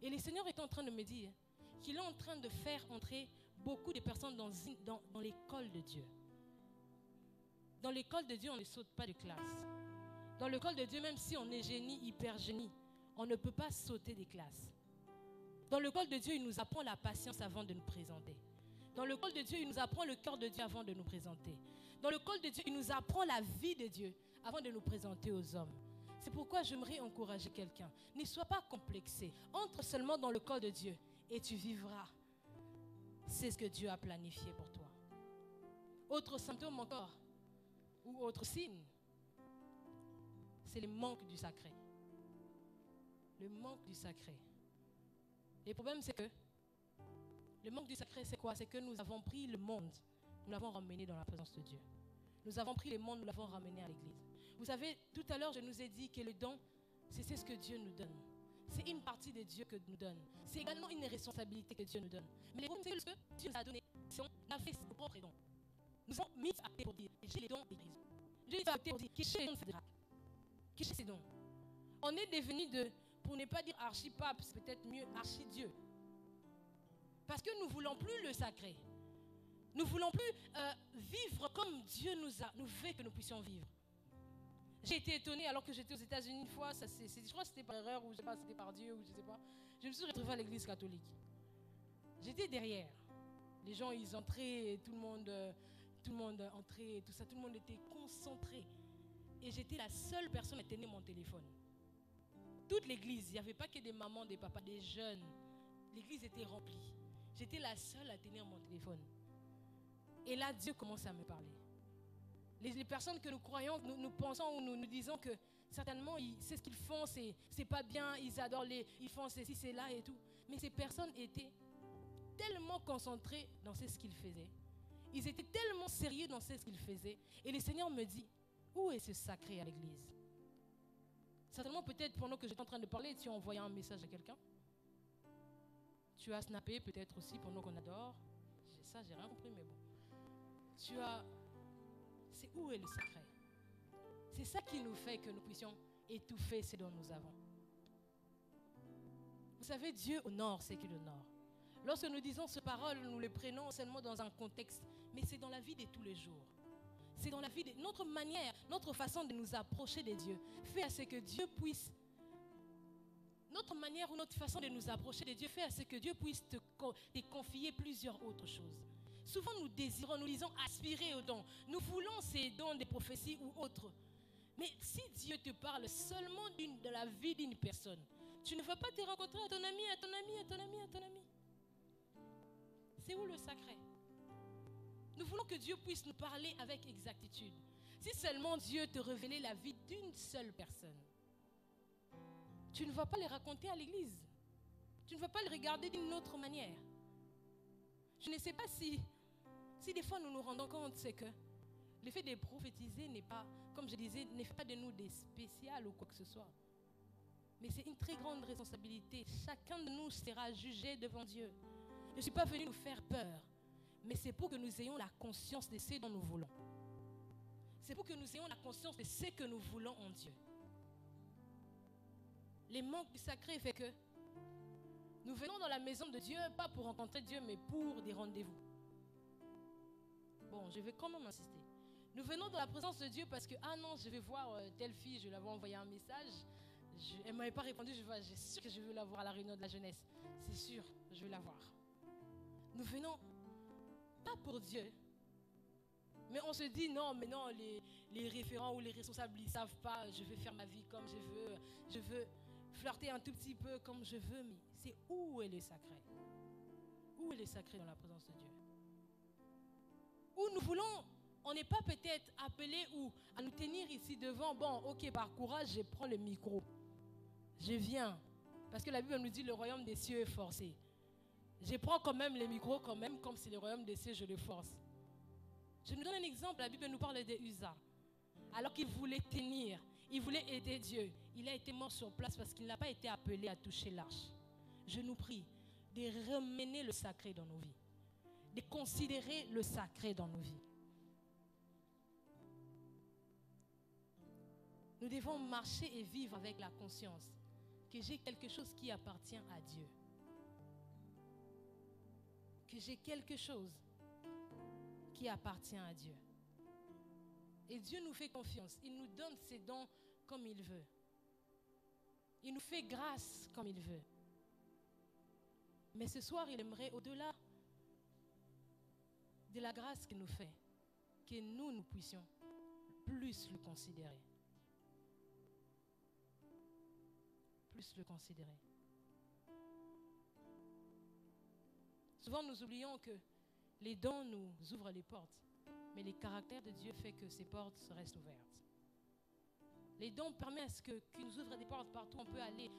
Speaker 1: Et le Seigneur était en train de me dire qu'il est en train de faire entrer beaucoup de personnes dans l'école de Dieu. Dans l'école de Dieu, on ne saute pas de classe. Dans l'école de Dieu, même si on est génie, hyper génie, on ne peut pas sauter des classes. Dans l'école de Dieu, il nous apprend la patience avant de nous présenter. Dans l'école de Dieu, il nous apprend le cœur de Dieu avant de nous présenter. Dans l'école de Dieu, il nous apprend la vie de Dieu avant de nous présenter aux hommes. C'est pourquoi j'aimerais encourager quelqu'un. Ne sois pas complexé. Entre seulement dans l'école de Dieu et tu vivras. C'est ce que Dieu a planifié pour toi. Autre symptôme encore, ou autre signe, c'est le manque du sacré. Le manque du sacré. Le problème, c'est que le manque du sacré, c'est quoi? C'est que nous avons pris le monde, nous l'avons ramené dans la présence de Dieu. Nous avons pris le monde, nous l'avons ramené à l'église. Vous savez, tout à l'heure, je nous ai dit que le don, c'est ce que Dieu nous donne. C'est une partie de Dieu que nous donne. C'est également une responsabilité que Dieu nous donne. Mais le problème, c'est que Dieu nous a donné, on a fait ses propres dons. Nous avons mis à côté pour dire, j'ai les dons de l'église. Dieu nous a côté pour dire, qui cherche les dons fédérales? Qui cherche ces dons? On est devenu pour ne pas dire archi-pape, c'est peut-être mieux archi-dieu. Parce que nous ne voulons plus le sacré. Nous ne voulons plus vivre comme Dieu nous veut que nous puissions vivre. J'ai été étonnée alors que j'étais aux États-Unis une fois, je crois que c'était par erreur ou je ne sais pas, c'était par Dieu ou je ne sais pas. Je me suis retrouvée à l'église catholique. J'étais derrière. Les gens, ils entraient, tout le monde entrait, tout ça, tout le monde était concentré. Et j'étais la seule personne à tenir mon téléphone. Toute l'église, il n'y avait pas que des mamans, des papas, des jeunes. L'église était remplie. J'étais la seule à tenir mon téléphone. Et là, Dieu commence à me parler. Les personnes que nous croyons, nous pensons ou nous disons que certainement, c'est ce qu'ils font, c'est pas bien, ils adorent ils font ceci, c'est là et tout. Mais ces personnes étaient tellement concentrés dans ce qu'ils faisaient. Ils étaient tellement sérieux dans ce qu'ils faisaient. Et le Seigneur me dit, où est ce sacré à l'église? Certainement, peut-être pendant que j'étais en train de parler, tu as envoyé un message à quelqu'un. Tu as snappé peut-être aussi pendant qu'on adore. Ça, j'ai rien compris, mais bon. C'est où est le sacré? C'est ça qui nous fait que nous puissions étouffer ce dont nous avons. Vous savez, Dieu honore ce qu'il honore. Lorsque nous disons ces paroles, nous les prenons seulement dans un contexte, mais c'est dans la vie de tous les jours. C'est dans la vie de notre manière, notre façon de nous approcher de Dieu. Fait à ce que Dieu puisse, notre manière ou notre façon de nous approcher de Dieu fait à ce que Dieu puisse te confier plusieurs autres choses. Souvent nous désirons, nous disons aspirer aux dons. Nous voulons ces dons de prophétie ou autres. Mais si Dieu te parle seulement de la vie d'une personne, tu ne vas pas te rencontrer à ton ami, à ton ami, à ton ami, à ton ami. C'est où le sacré? Nous voulons que Dieu puisse nous parler avec exactitude. Si seulement Dieu te révélait la vie d'une seule personne, tu ne vas pas les raconter à l'église. Tu ne vas pas les regarder d'une autre manière. Je ne sais pas si des fois nous nous rendons compte, c'est que le fait de prophétiser n'est pas, comme je disais, n'est pas de nous des spéciales ou quoi que ce soit. Mais c'est une très grande responsabilité. Chacun de nous sera jugé devant Dieu. Je ne suis pas venu nous faire peur, mais c'est pour que nous ayons la conscience de ce dont nous voulons. C'est pour que nous ayons la conscience de ce que nous voulons en Dieu. Les manques du sacré fait que nous venons dans la maison de Dieu, pas pour rencontrer Dieu, mais pour des rendez-vous. Bon, je vais quand même insister. Nous venons dans la présence de Dieu parce que, ah non, je vais voir telle fille, je lui avais envoyé un message. Elle ne m'avait pas répondu, j'ai sûr que je veux la voir à la réunion de la jeunesse. C'est sûr, je veux la voir. Nous venons pas pour Dieu. Mais on se dit, non, mais non, les référents ou les responsables, ils ne savent pas, je vais faire ma vie comme je veux flirter un tout petit peu comme je veux, mais c'est où est le sacré? Où est le sacré dans la présence de Dieu? Où nous voulons, on n'est pas peut-être appelé ou à nous tenir ici devant, bon, ok, par courage, je prends le micro. Je viens. Parce que la Bible nous dit le royaume des cieux est forcé. Je prends quand même le micro, quand même, comme c'est le royaume des cieux, je le force. Je nous donne un exemple, la Bible nous parle de Uza. Alors qu'il voulait tenir, il voulait aider Dieu. Il a été mort sur place parce qu'il n'a pas été appelé à toucher l'arche. Je nous prie de ramener le sacré dans nos vies. De considérer le sacré dans nos vies. Nous devons marcher et vivre avec la conscience que j'ai quelque chose qui appartient à Dieu. Que j'ai quelque chose qui appartient à Dieu. Et Dieu nous fait confiance. Il nous donne ses dons comme il veut. Il nous fait grâce comme il veut. Mais ce soir, il aimerait, au-delà de la grâce qu'il nous fait, que nous puissions plus le considérer. Plus le considérer. Souvent, nous oublions que les dons nous ouvrent les portes, mais le caractère de Dieu fait que ces portes restent ouvertes. Les dons permettent qu'il nous ouvre des portes partout, on peut aller,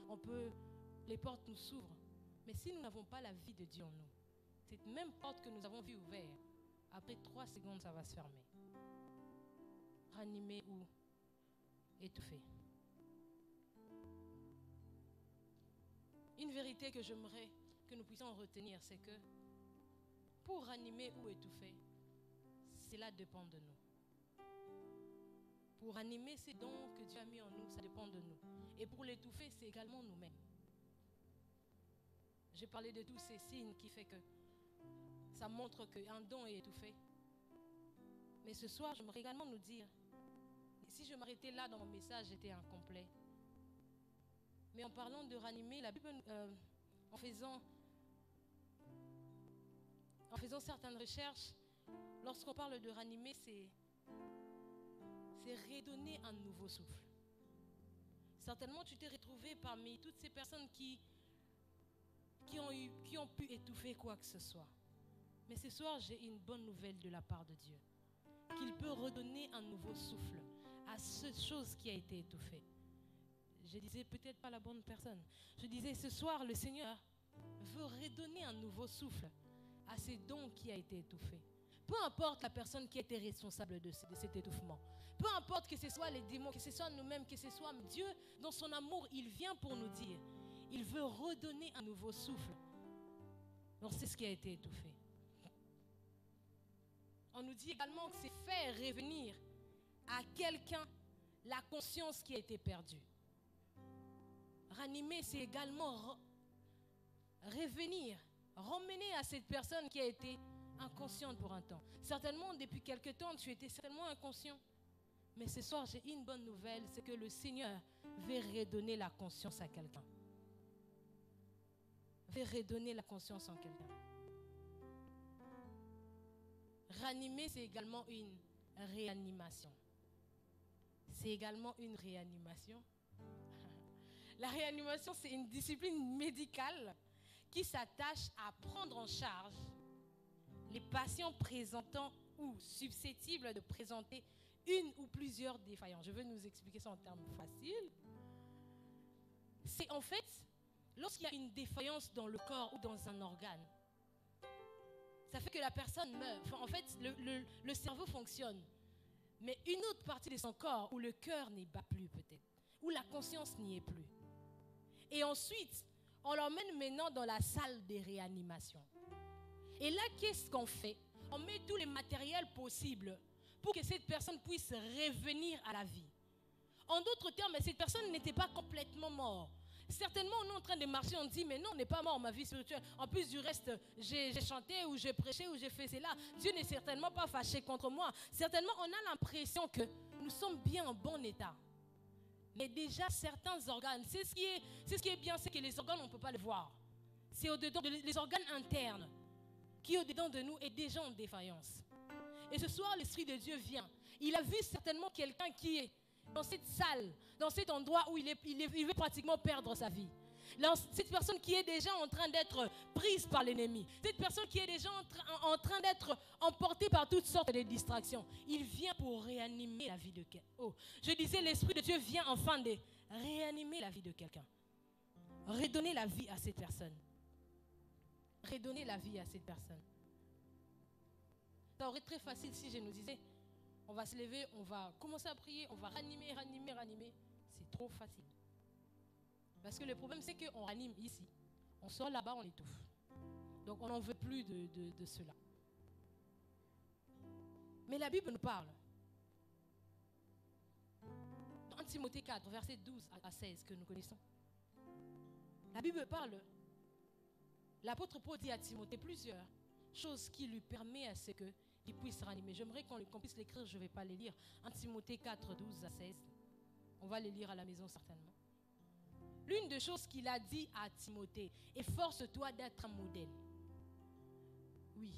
Speaker 1: les portes nous s'ouvrent. Mais si nous n'avons pas la vie de Dieu en nous, cette même porte que nous avons vue ouverte, après 3 secondes, ça va se fermer. Ranimé ou étouffé. Une vérité que j'aimerais que nous puissions retenir, c'est que pour ranimer ou étouffer, cela dépend de nous. Pour animer ces dons que Dieu a mis en nous, ça dépend de nous. Et pour l'étouffer, c'est également nous-mêmes. J'ai parlé de tous ces signes qui font que ça montre qu'un don est étouffé. Mais ce soir, j'aimerais également nous dire, si je m'arrêtais là dans mon message, j'étais incomplet. Mais en parlant de ranimer, la Bible, en faisant faisant certaines recherches, lorsqu'on parle de ranimer, c'est redonner un nouveau souffle. Certainement, tu t'es retrouvé parmi toutes ces personnes qui ont pu étouffer quoi que ce soit. Mais ce soir, j'ai une bonne nouvelle de la part de Dieu. Qu'il peut redonner un nouveau souffle à cette chose qui a été étouffée. Je disais peut-être pas la bonne personne. Je disais ce soir, le Seigneur veut redonner un nouveau souffle à ces dons qui a été étouffé. Peu importe la personne qui a été responsable de cet étouffement. Peu importe que ce soit les démons, que ce soit nous-mêmes, que ce soit Dieu, dans son amour, il vient pour nous dire. Il veut redonner un nouveau souffle. Donc c'est ce qui a été étouffé. On nous dit également que c'est faire revenir à quelqu'un la conscience qui a été perdue. Ranimer, c'est également revenir, ramener à cette personne qui a été inconsciente pour un temps. Certainement, depuis quelque temps, tu étais certainement inconscient. Mais ce soir, j'ai une bonne nouvelle, c'est que le Seigneur veut redonner la conscience à quelqu'un. Veut redonner la conscience en quelqu'un. Ranimer, c'est également une réanimation. C'est également une réanimation. La réanimation, c'est une discipline médicale qui s'attache à prendre en charge les patients présentant ou susceptibles de présenter une ou plusieurs défaillances. Je vais nous expliquer ça en termes faciles. C'est en fait, lorsqu'il y a une défaillance dans le corps ou dans un organe, ça fait que la personne meurt. Enfin, en fait, le cerveau fonctionne. Mais une autre partie de son corps où le cœur n'y bat plus peut-être, où la conscience n'y est plus. Et ensuite, on l'emmène maintenant dans la salle de réanimation. Et là, qu'est-ce qu'on fait? On met tous les matériels possibles pour que cette personne puisse revenir à la vie. En d'autres termes, cette personne n'était pas complètement morte. Certainement, on est en train de marcher, on dit, mais non, on n'est pas mort, ma vie spirituelle. En plus du reste, j'ai chanté, ou j'ai prêché, ou j'ai fait cela. Dieu n'est certainement pas fâché contre moi. Certainement, on a l'impression que nous sommes bien en bon état. Mais déjà, certains organes, c'est ce qui est bien, c'est que les organes, on ne peut pas les voir. C'est au-dedans, les organes internes, qui au-dedans de nous est déjà en défaillance. Et ce soir, l'Esprit de Dieu vient. Il a vu certainement quelqu'un qui est dans cette salle, dans cet endroit où il veut pratiquement perdre sa vie. Cette personne qui est déjà en train d'être prise par l'ennemi. Cette personne qui est déjà en train d'être emportée par toutes sortes de distractions. Il vient pour réanimer la vie de quelqu'un. Oh, je disais, l'Esprit de Dieu vient enfin de réanimer la vie de quelqu'un. Redonner la vie à cette personne. Redonner la vie à cette personne. Ça aurait été très facile si je nous disais, on va se lever, on va commencer à prier, on va ranimer. C'est trop facile. Parce que le problème, c'est qu'on ranime ici. On sort là-bas, on étouffe. Donc, on n'en veut plus de cela. Mais la Bible nous parle. Dans Timothée 4, versets 12 à 16, que nous connaissons. La Bible parle. L'apôtre Paul dit à Timothée plusieurs choses qui lui permettent à ce qu'il puisse ranimer. J'aimerais qu'on puisse l'écrire, je ne vais pas les lire. En Timothée 4, 12 à 16. On va les lire à la maison certainement. L'une des choses qu'il a dit à Timothée, efforce-toi d'être un modèle. Oui,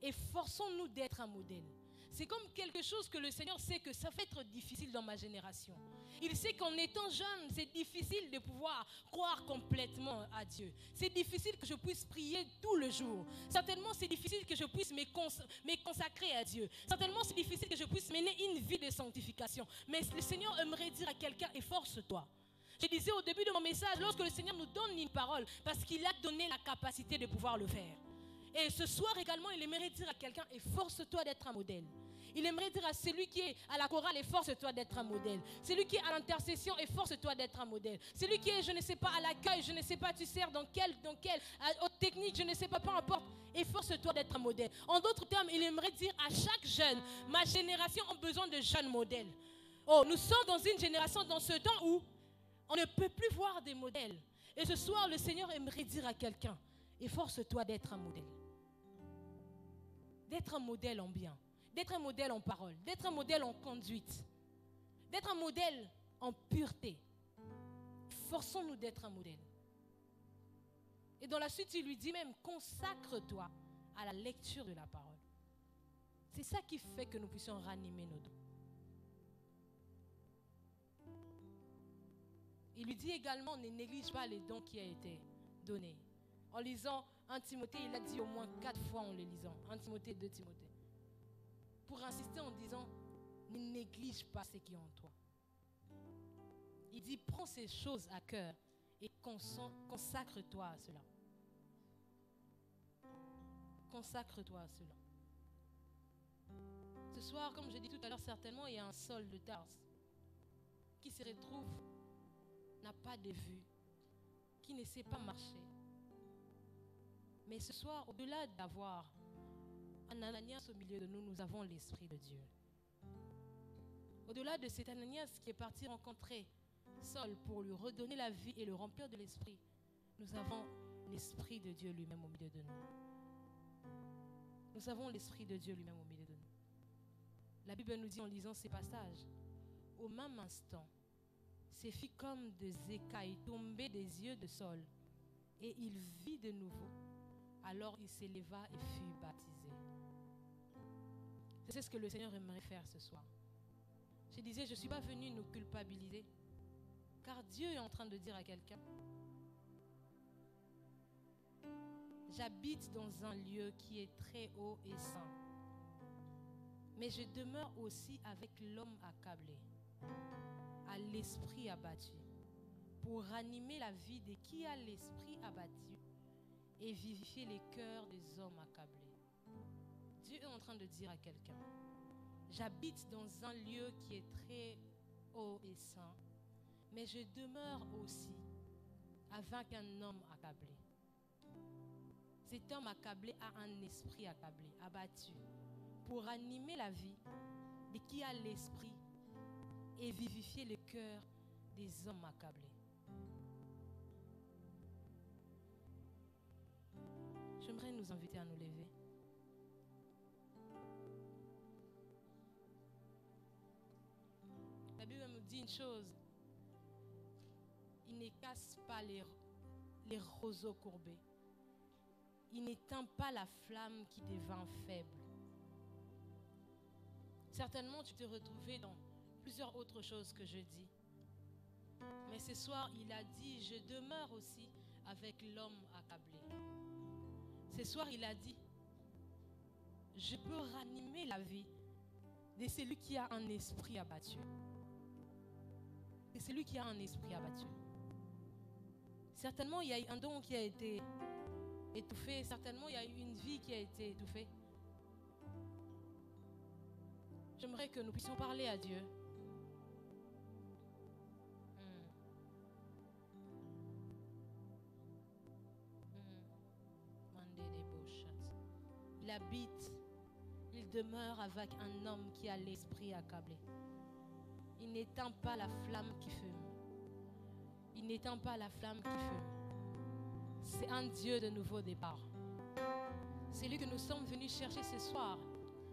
Speaker 1: efforçons-nous d'être un modèle. C'est comme quelque chose que le Seigneur sait que ça va être difficile dans ma génération. Il sait qu'en étant jeune, c'est difficile de pouvoir croire complètement à Dieu. C'est difficile que je puisse prier tout le jour. Certainement, c'est difficile que je puisse me consacrer à Dieu. Certainement, c'est difficile que je puisse mener une vie de sanctification. Mais le Seigneur aimerait dire à quelqu'un, efforce-toi. Je disais au début de mon message, lorsque le Seigneur nous donne une parole, parce qu'il a donné la capacité de pouvoir le faire. Et ce soir également, il aimerait dire à quelqu'un, efforce-toi d'être un modèle. Il aimerait dire à celui qui est à la chorale, efforce-toi d'être un modèle. Celui qui est à l'intercession, efforce-toi d'être un modèle. Celui qui est, je ne sais pas, à l'accueil, je ne sais pas, tu sers dans quelle haute technique, je ne sais pas, peu importe. Efforce-toi d'être un modèle. En d'autres termes, il aimerait dire à chaque jeune, ma génération a besoin de jeunes modèles. Oh, nous sommes dans une génération, dans ce temps où on ne peut plus voir des modèles. Et ce soir, le Seigneur aimerait dire à quelqu'un, efforce-toi d'être un modèle. D'être un modèle en bien. D'être un modèle en parole. D'être un modèle en conduite. D'être un modèle en pureté. Forçons-nous d'être un modèle. Et dans la suite, il lui dit même, consacre-toi à la lecture de la parole. C'est ça qui fait que nous puissions ranimer nos dons. Il lui dit également, ne néglige pas les dons qui ont été donnés. En lisant 1 Timothée, il a dit au moins 4 fois en les lisant. 1 Timothée, 2 Timothée. Pour insister en disant, ne néglige pas ce qui est en toi. Il dit, prends ces choses à cœur et consacre-toi à cela. Consacre-toi à cela. Ce soir, comme je dis tout à l'heure, certainement, il y a un Saul de Tarse qui se retrouve, n'a pas de vue, qui ne sait pas marcher. Mais ce soir, au-delà d'avoir un Ananias au milieu de nous, nous avons l'Esprit de Dieu. Au-delà de cet Ananias qui est parti rencontrer Saul pour lui redonner la vie et le remplir de l'Esprit, nous avons l'Esprit de Dieu lui-même au milieu de nous. Nous avons l'Esprit de Dieu lui-même au milieu de nous. La Bible nous dit en lisant ces passages, au même instant, ces filles comme des écailles tombaient des yeux de Saul et il vit de nouveau. Alors il s'éleva et fut baptisé. C'est ce que le Seigneur aimerait faire ce soir. Je disais, je ne suis pas venu nous culpabiliser, car Dieu est en train de dire à quelqu'un, j'habite dans un lieu qui est très haut et saint, mais je demeure aussi avec l'homme accablé, à l'esprit abattu, pour ranimer la vie de qui a l'esprit abattu et vivifier les cœurs des hommes accablés. Dieu est en train de dire à quelqu'un, j'habite dans un lieu qui est très haut et saint, mais je demeure aussi avec un homme accablé. Cet homme accablé a un esprit accablé, abattu, pour animer la vie de qui a l'esprit et vivifier le cœur des hommes accablés. J'aimerais nous inviter à nous lever. La Bible nous dit une chose. Il ne casse pas les roseaux courbés. Il n'éteint pas la flamme qui devint faible. Certainement, tu t'es retrouvé dans plusieurs autres choses que je dis. Mais ce soir, il a dit, je demeure aussi avec l'homme accablé. Ce soir, il a dit, je peux ranimer la vie de celui qui a un esprit abattu. De celui qui a un esprit abattu. Certainement, il y a eu un don qui a été étouffé. Certainement, il y a eu une vie qui a été étouffée. J'aimerais que nous puissions parler à Dieu. Il habite, il demeure avec un homme qui a l'esprit accablé. Il n'éteint pas la flamme qui fume. Il n'éteint pas la flamme qui fume. C'est un Dieu de nouveau départ. C'est lui que nous sommes venus chercher ce soir.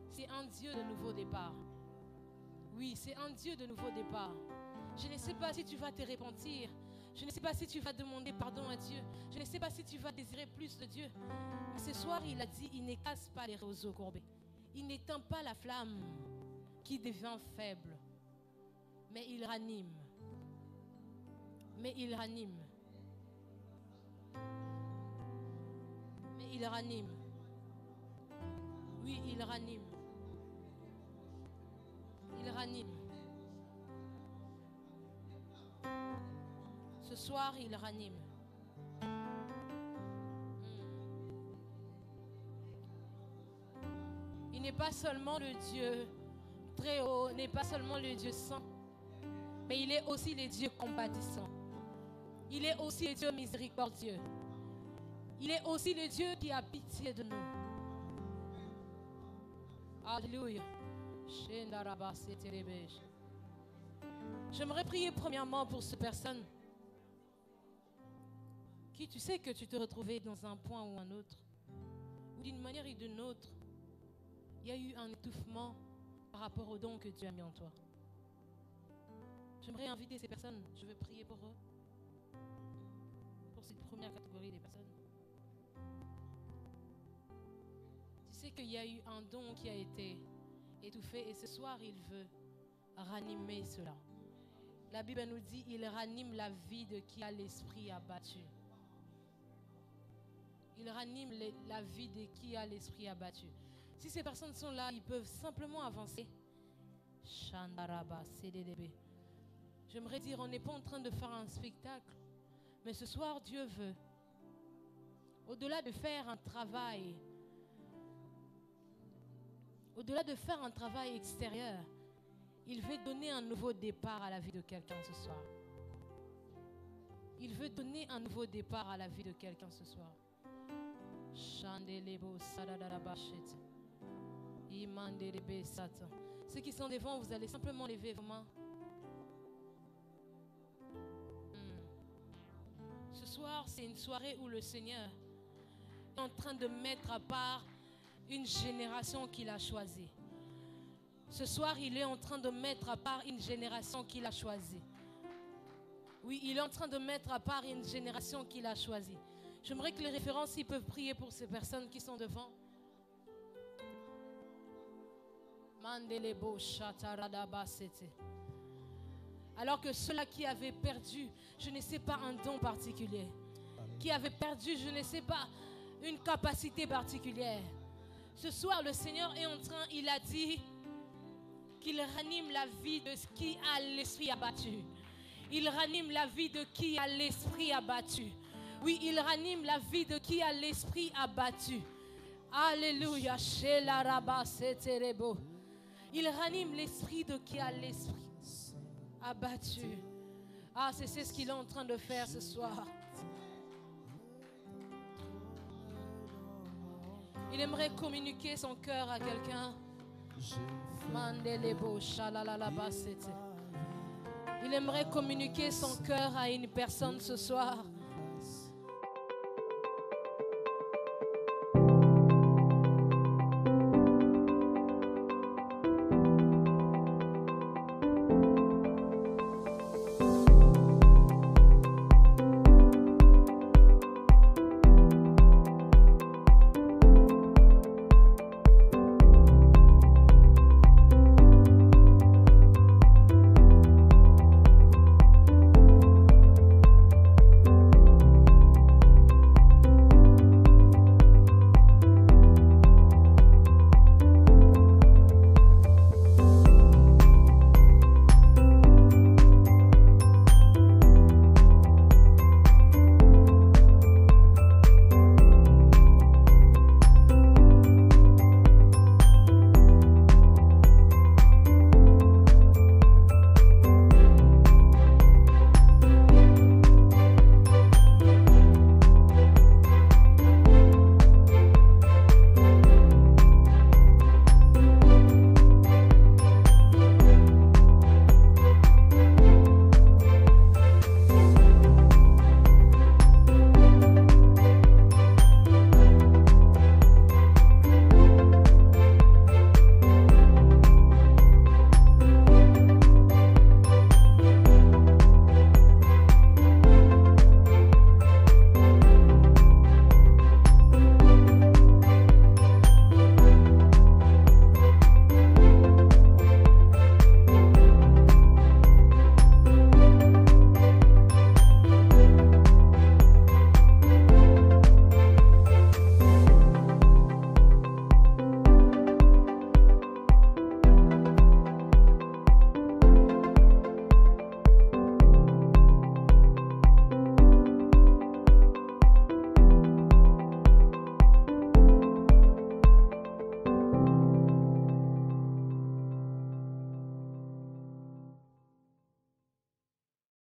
Speaker 1: C'est un Dieu de nouveau départ. Oui, c'est un Dieu de nouveau départ. Je ne sais pas si tu vas te repentir. Je ne sais pas si tu vas demander pardon à Dieu. Je ne sais pas si tu vas désirer plus de Dieu. Mais ce soir, il a dit, il ne casse pas les roseaux courbés. Il n'éteint pas la flamme qui devient faible. Mais il ranime. Mais il ranime. Mais il ranime. Oui, il ranime. Il ranime. Ce soir, il ranime. Il n'est pas seulement le Dieu très haut, n'est pas seulement le Dieu saint, mais il est aussi le Dieu compatissant. Il est aussi le Dieu miséricordieux. Il est aussi le Dieu qui a pitié de nous. Alléluia. J'aimerais prier premièrement pour ces personnes qui, tu sais que tu te retrouvais dans un point ou un autre, ou d'une manière ou d'une autre, il y a eu un étouffement par rapport au don que Dieu a mis en toi. J'aimerais inviter ces personnes, je veux prier pour eux, pour cette première catégorie des personnes. C'est qu'il y a eu un don qui a été étouffé et ce soir, il veut ranimer cela. La Bible nous dit, il ranime la vie de qui a l'esprit abattu. Il ranime la vie de qui a l'esprit abattu. Si ces personnes sont là, ils peuvent simplement avancer. J'aimerais dire, on n'est pas en train de faire un spectacle, mais ce soir, Dieu veut, au-delà de faire un travail, extérieur, il veut donner un nouveau départ à la vie de quelqu'un ce soir. Il veut donner un nouveau départ à la vie de quelqu'un ce soir. Ceux qui sont devant, vous allez simplement lever vos mains. Ce soir, c'est une soirée où le Seigneur est en train de mettre à part une génération qu'il a choisie. Ce soir, il est en train de mettre à part une génération qu'il a choisie. Oui, il est en train de mettre à part une génération qu'il a choisie. J'aimerais que les référents, s'ils peuvent prier pour ces personnes qui sont devant. Alors que ceux-là qui avaient perdu, je ne sais pas, un don particulier, qui avaient perdu, je ne sais pas, une capacité particulière. Ce soir, le Seigneur est en train, il a dit qu'il ranime la vie de qui a l'esprit abattu. Il ranime la vie de qui a l'esprit abattu. Oui, il ranime la vie de qui a l'esprit abattu. Alléluia. Il ranime l'esprit de qui a l'esprit abattu. Ah, c'est ce qu'il est en train de faire ce soir. Il aimerait communiquer son cœur à quelqu'un. Il aimerait communiquer son cœur à une personne ce soir.